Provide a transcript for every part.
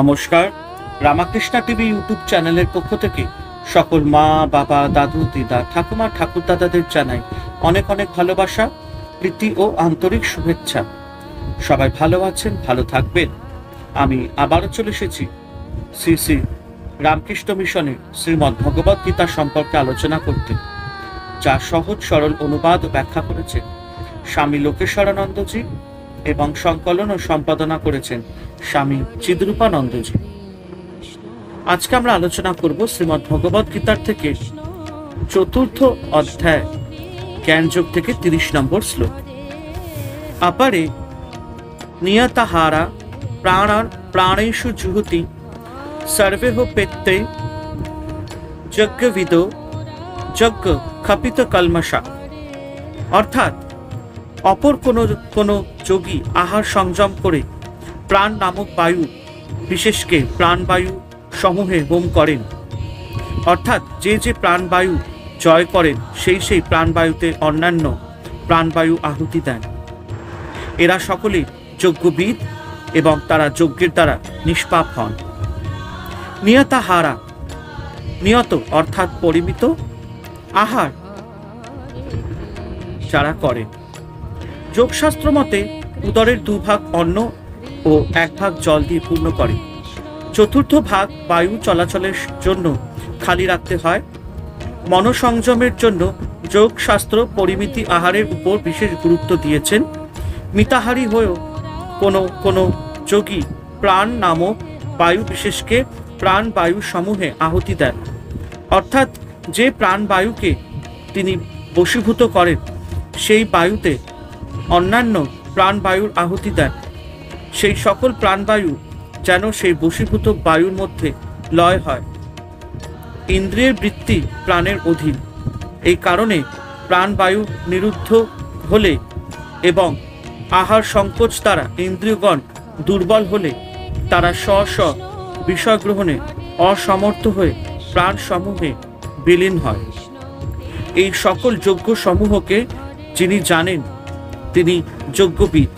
নমস্কার, Ramakrishna TV YouTube চ্যানেলের পক্ষ থেকে সকল মা, বাবা, দাদু, দিদা, ঠাকুমা, ঠাকুরদাদাদের জানাই অনেক অনেক ভালোবাসা, প্রীতি ও আন্তরিক শুভেচ্ছা। সবাই ভালো আছেন, ভালো থাকবেন। আমি আবারও চলে এসেছি শ্রী শ্রী রামকৃষ্ণ মিশনের শ্রীমদ্ ভগবদ গীতা সম্পর্কে আলোচনা করতে, যা সহজ সরল অনুবাদ ও ব্যাখ্যা করেছেন স্বামী লোকেশ্বরানন্দজি এবং সংকলন ও সম্পাদনা করেছেন স্বামী চিদ্রূপানন্দজি। আজকে আমরা আলোচনা করব শ্রীমদ্ ভগবদ গীতার থেকে ৪র্থ অধ্যায় জ্ঞানযোগ থেকে ৩০ নম্বর শ্লোক। আপারে নিয়তাহারা প্রাণেষু জুহতি সর্বেহ পেত্তে যজ্ঞবিদ যজ্ঞ ক্ষপিত কলমশা। অর্থাৎ অপর কোনো যোগী আহার সংযম করে প্রাণ নামক বায়ু বিশেষকে প্রাণবায়ু সমূহে হোম করেন। অর্থাৎ যে প্রাণবায়ু জয় করেন সেই প্রাণবায়ুতে অন্যান্য প্রাণবায়ু আহুতি দেন। এরা সকলেই যজ্ঞবিদ এবং তারা যজ্ঞের দ্বারা নিষ্পাপ হন। নিয়তাহারা, নিয়ত অর্থাৎ পরিমিত, আহার যারা করেন। যোগশাস্ত্র মতে উদরের 2 ভাগ অন্ন ও 1 ভাগ জল দিয়ে পূর্ণ করে। 4র্থ ভাগ বায়ু চলাচলের জন্য খালি রাখতে হয়। মনসংযমের জন্য যোগশাস্ত্র পরিমিতি আহারের উপর বিশেষ গুরুত্ব দিয়েছেন। মিতাহারী হয়েও কোনো যোগী প্রাণ নামক বায়ু বিশেষকে প্রাণবায়ু সমূহে আহুতি দেন। অর্থাৎ যে প্রাণবায়ুকে তিনি বশীভূত করেন সেই বায়ুতে অন্যান্য প্রাণবায়ুর আহুতি দেন। সেই সকল প্রাণবায়ু যেন সেই বশীভূত বায়ুর মধ্যে লয় হয়। ইন্দ্রিয়ের বৃত্তি প্রাণের অধীন। এই কারণে প্রাণবায়ু নিরুদ্ধ হলে এবং আহার সংকোচ দ্বারা ইন্দ্রিয়গণ দুর্বল হলে তারা স্ব বিষয় গ্রহণে অসমর্থ হয়ে প্রাণ সমূহে বিলীন হয়। এই সকল যজ্ঞ সমূহকে যিনি জানেন তিনি যজ্ঞবিদ।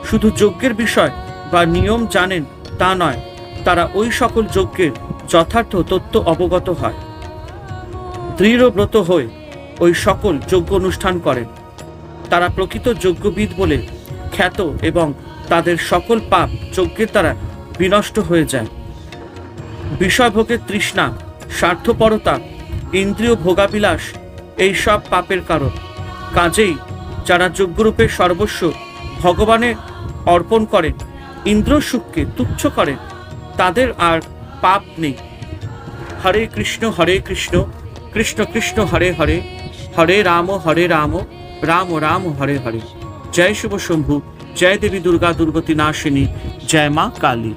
শুধু যজ্ঞের বিষয় বা নিয়ম জানেন তা নয়, তারা ওই সকল যজ্ঞের যথার্থ তত্ত্ব অবগত হয়। দৃঢ়ব্রত হয়ে ওই সকল যজ্ঞ অনুষ্ঠান করেন। তারা প্রকৃত যজ্ঞবিদ বলে খ্যাত এবং তাদের সকল পাপ যজ্ঞের দ্বারা বিনষ্ট হয়ে যায়। বিষয়ভোগের তৃষ্ণা, স্বার্থপরতা, ইন্দ্রিয় ভোগাবিলাস এই সব পাপের কারণ। কাজেই যারা যজ্ঞরূপে সর্বস্ব ভগবানে অর্পণ করেন, ইন্দ্র সুখকে তুচ্ছ করেন, তাদের আর পাপ নেই। হরে কৃষ্ণ কৃষ্ণ কৃষ্ণ হরে হরে, হরে রাম রাম রাম হরে হরে। জয় শিব শম্ভু, জয় দেবী দুর্গা দুর্গতি নাশিনী, জয় মা কালী।